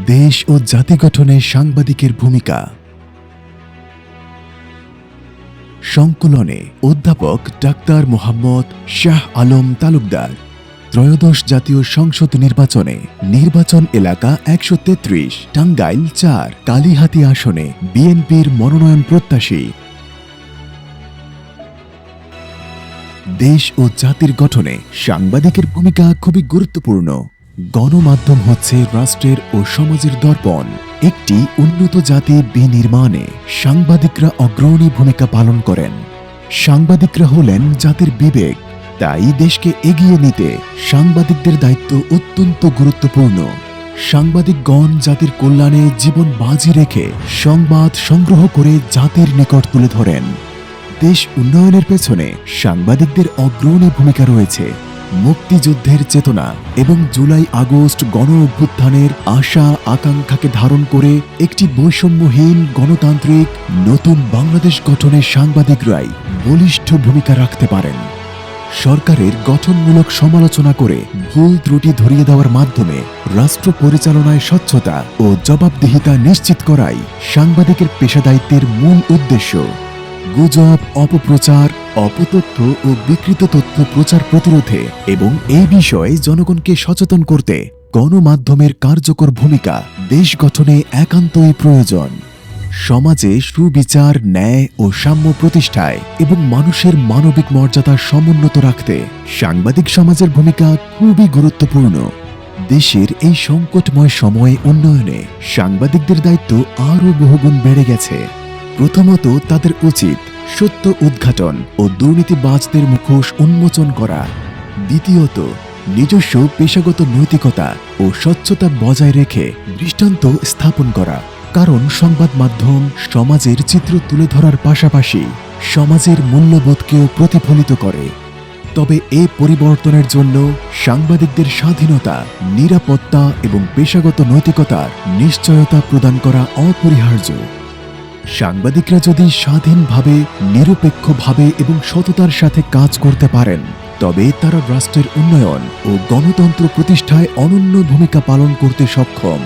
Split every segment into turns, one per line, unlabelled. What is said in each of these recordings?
দেশ ও জাতি গঠনে সাংবাদিকের ভূমিকা। সংকলনে অধ্যাপক ডাক্তার মোহাম্মদ শাহ আলম তালুকদার। ত্রয়োদশ জাতীয় সংসদ নির্বাচনে নির্বাচন এলাকা ১৩৩, টাঙ্গাইল ৪, কালিহাতী আসনে বিএনপির মনোনয়ন প্রত্যাশী। দেশ ও জাতির গঠনে সাংবাদিকের ভূমিকা খুবই গুরুত্বপূর্ণ। গণমাধ্যম হচ্ছে রাষ্ট্রের ও সমাজের দর্পণ। একটি উন্নত জাতি বিনির্মাণে সাংবাদিকরা অগ্রণী ভূমিকা পালন করেন। সাংবাদিকরা হলেন জাতির বিবেক। তাই দেশকে এগিয়ে নিতে সাংবাদিকদের দায়িত্ব অত্যন্ত গুরুত্বপূর্ণ। সাংবাদিকগণ জাতির কল্যাণে জীবন বাজি রেখে সংবাদ সংগ্রহ করে জাতির নিকট তুলে ধরেন। দেশ উন্নয়নের পেছনে সাংবাদিকদের অগ্রণী ভূমিকা রয়েছে। মুক্তিযুদ্ধের চেতনা এবং জুলাই আগস্ট গণ অভ্যুত্থানের আশা আকাঙ্ক্ষাকে ধারণ করে একটি বৈষম্যহীন গণতান্ত্রিক নতুন বাংলাদেশ গঠনে সাংবাদিকরাই বলিষ্ঠ ভূমিকা রাখতে পারেন। সরকারের গঠনমূলক সমালোচনা করে ভুল ত্রুটি ধরিয়ে দেওয়ার মাধ্যমে রাষ্ট্র পরিচালনায় স্বচ্ছতা ও জবাবদিহিতা নিশ্চিত করাই সাংবাদিকের পেশাদায়িত্বের মূল উদ্দেশ্য। গুজব, অপপ্রচার, অপতথ্য ও বিকৃত তথ্য প্রচার প্রতিরোধে এবং এই বিষয়ে জনগণকে সচেতন করতে গণমাধ্যমের কার্যকর ভূমিকা দেশ গঠনে একান্তই প্রয়োজন। সমাজে সুবিচার, ন্যায় ও সাম্য প্রতিষ্ঠায় এবং মানুষের মানবিক মর্যাদা সমুন্নত রাখতে সাংবাদিক সমাজের ভূমিকা খুবই গুরুত্বপূর্ণ। দেশের এই সংকটময় সময়ে উন্নয়নে সাংবাদিকদের দায়িত্ব আরও বহুগুণ বেড়ে গেছে। প্রথমত, তাদের উচিত সত্য উদ্ঘাটন ও দুর্নীতিবাজদের মুখোশ উন্মোচন করা। দ্বিতীয়ত, নিজস্ব পেশাগত নৈতিকতা ও স্বচ্ছতা বজায় রেখে দৃষ্টান্ত স্থাপন করা। কারণ সংবাদ মাধ্যম সমাজের চিত্র তুলে ধরার পাশাপাশি সমাজের মূল্যবোধকেও প্রতিফলিত করে। তবে এই পরিবর্তনের জন্য সাংবাদিকদের স্বাধীনতা, নিরাপত্তা এবং পেশাগত নৈতিকতার নিশ্চয়তা প্রদান করা অপরিহার্য। সাংবাদিকরা যদি স্বাধীনভাবে, নিরপেক্ষভাবে এবং সততার সাথে কাজ করতে পারেন, তবে তারা রাষ্ট্রের উন্নয়ন ও গণতন্ত্র প্রতিষ্ঠায় অনন্য ভূমিকা পালন করতে সক্ষম।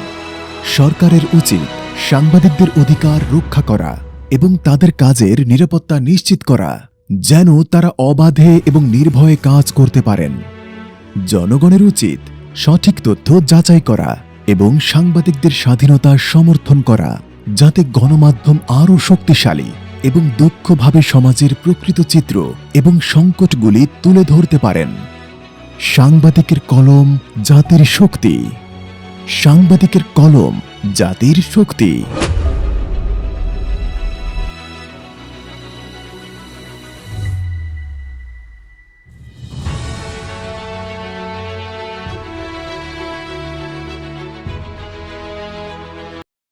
সরকারের উচিত সাংবাদিকদের অধিকার রক্ষা করা এবং তাদের কাজের নিরাপত্তা নিশ্চিত করা, যেন তারা অবাধে এবং নির্ভয়ে কাজ করতে পারেন। জনগণের উচিত সঠিক তথ্য যাচাই করা এবং সাংবাদিকদের স্বাধীনতা সমর্থন করা, যাতে গণমাধ্যম আরও শক্তিশালী এবং দক্ষভাবে সমাজের প্রকৃত চিত্র এবং সংকটগুলি তুলে ধরতে পারেন। সাংবাদিকের কলম জাতির শক্তি। সাংবাদিকের কলম জাতির শক্তি।